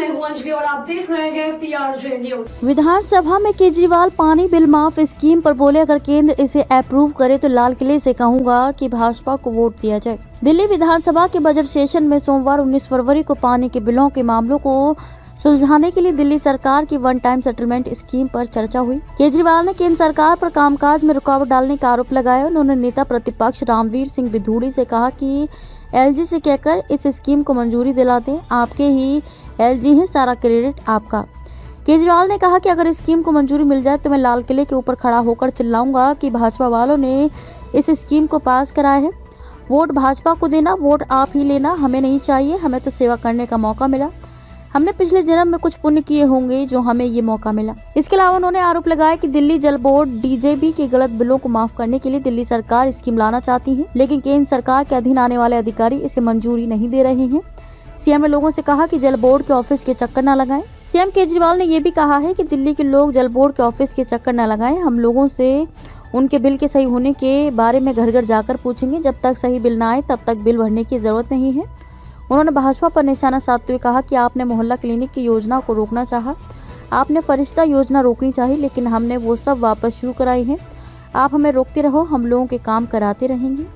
मैं हूं अंजलि और आप देख रहे हैं PRJ न्यूज। विधानसभा में केजरीवाल पानी बिल माफ स्कीम पर बोले, अगर केंद्र इसे अप्रूव करे तो लाल किले से कहूंगा कि भाजपा को वोट दिया जाए। दिल्ली विधानसभा के बजट सेशन में सोमवार 19 फरवरी को पानी के बिलों के मामलों को सुलझाने के लिए दिल्ली सरकार की वन टाइम सेटलमेंट स्कीम पर चर्चा हुई। केजरीवाल ने केंद्र सरकार पर कामकाज में रुकावट डालने का आरोप लगाया। उन्होंने नेता प्रतिपक्ष रामवीर सिंह बिधूड़ी से कहा कि LG से कहकर इस स्कीम को मंजूरी दिला दें, आपके ही LG है, सारा क्रेडिट आपका। केजरीवाल ने कहा कि अगर इस स्कीम को मंजूरी मिल जाए तो मैं लाल किले के ऊपर खड़ा होकर चिल्लाऊंगा कि भाजपा वालों ने इस स्कीम को पास कराया है। वोट भाजपा को देना, वोट आप ही लेना हमें नहीं चाहिए। हमें तो सेवा करने का मौका मिला, हमने पिछले जन्म में कुछ पुण्य किए होंगे जो हमें ये मौका मिला। इसके अलावा उन्होंने आरोप लगाया कि दिल्ली जल बोर्ड DJB के गलत बिलों को माफ करने के लिए दिल्ली सरकार स्कीम लाना चाहती है, लेकिन केंद्र सरकार के अधीन आने वाले अधिकारी इसे मंजूरी नहीं दे रहे हैं। CM ने लोगों से कहा कि जल बोर्ड के ऑफिस के चक्कर न लगाएं। CM केजरीवाल ने ये भी कहा है कि दिल्ली के लोग जल बोर्ड के ऑफिस के चक्कर न लगाएं। हम लोगों से उनके बिल के सही होने के बारे में घर घर जाकर पूछेंगे। जब तक सही बिल न आए तब तक बिल भरने की जरूरत नहीं है। उन्होंने भाजपा पर निशाना साधते हुए कहा कि आपने मोहल्ला क्लिनिक की योजना को रोकना चाहा, आपने फरिश्ता योजना रोकनी चाहिए, लेकिन हमने वो सब वापस शुरू कराई है। आप हमें रोकते रहो, हम लोगों के काम कराते रहेंगे।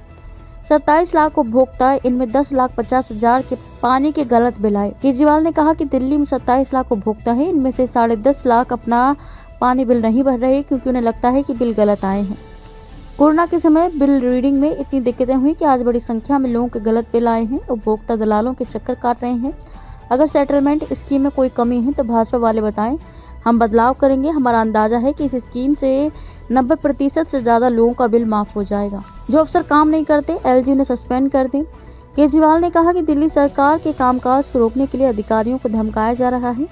27 लाख उपभोक्ता, इनमें 10,50,000 के पानी के गलत बिल आए। केजरीवाल ने कहा कि दिल्ली में 27 लाख उपभोक्ता हैं, इनमें से 10.5 लाख अपना पानी बिल नहीं भर रहे क्योंकि उन्हें लगता है कि बिल गलत आए हैं। कोरोना के समय बिल रीडिंग में इतनी दिक्कतें हुई कि आज बड़ी संख्या में लोगों के गलत बिल आए हैं। उपभोक्ता दलालों के चक्कर काट रहे हैं। अगर सेटलमेंट स्कीम में कोई कमी है तो भाजपा वाले बताएं, हम बदलाव करेंगे। हमारा अंदाजा है कि इस स्कीम से 90% से ज़्यादा लोगों का बिल माफ हो जाएगा। जो अफसर काम नहीं करते LG उन्हें सस्पेंड कर दें। केजरीवाल ने कहा कि दिल्ली सरकार के कामकाज को रोकने के लिए अधिकारियों को धमकाया जा रहा है।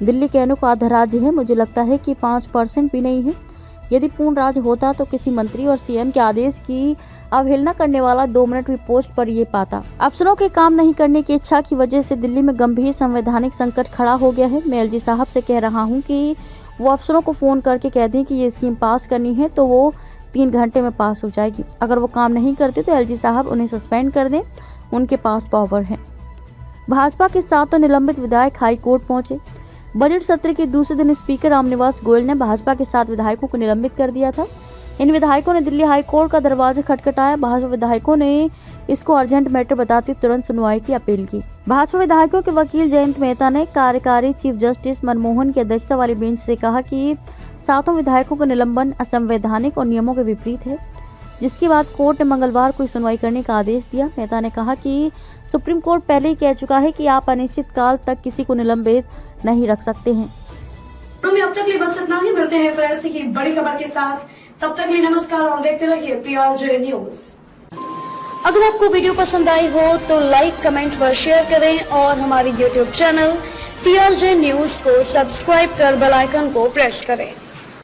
दिल्ली कहने को आधा राज्य है, मुझे लगता है कि 5% भी नहीं है। यदि पूर्ण राज्य होता तो किसी मंत्री और CM के आदेश की अवहेलना करने वाला 2 मिनट भी पोस्ट पर ये पाता। अफसरों के काम नहीं करने की इच्छा की वजह से दिल्ली में गंभीर संवैधानिक संकट खड़ा हो गया है। मैं LG साहब से कह रहा हूँ कि वो अफसरों को फ़ोन करके कह दें कि ये स्कीम पास करनी है तो वो 3 घंटे में पास हो जाएगी। अगर वो काम नहीं करते तो LG साहब उन्हें सस्पेंड कर दें, उनके पास पावर है। भाजपा के 7 निलंबित विधायक हाई कोर्ट पहुंचे। बजट सत्र के दूसरे दिन स्पीकर रामनिवास गोयल ने भाजपा के 7 विधायकों को निलंबित कर दिया था। इन विधायकों ने दिल्ली हाई कोर्ट का दरवाजा खटखटाया। भाजपा विधायकों ने इसको अर्जेंट मैटर बताते तुरंत सुनवाई की अपील की। भाजपा विधायकों के वकील जयंत मेहता ने कार्यकारी चीफ जस्टिस मनमोहन की अध्यक्षता वाली बेंच से कहा कि 7 विधायकों का निलंबन असंवैधानिक और नियमों के विपरीत है, जिसके बाद कोर्ट ने मंगलवार को सुनवाई करने का आदेश दिया। मेहता ने कहा कि सुप्रीम कोर्ट पहले ही कह चुका है कि आप अनिश्चित काल तक किसी को निलंबित नहीं रख सकते हैं। अब तक लिए बस इतना ही, मिलते हैं फिर ऐसी की बड़ी खबर के साथ। तब तक लिए नमस्कार और देखते रहिए PRJ न्यूज। अगर आपको वीडियो पसंद आई हो तो लाइक, कमेंट व शेयर करें और हमारे YouTube चैनल PRJ न्यूज को सब्सक्राइब कर बेल आइकन को प्रेस करें।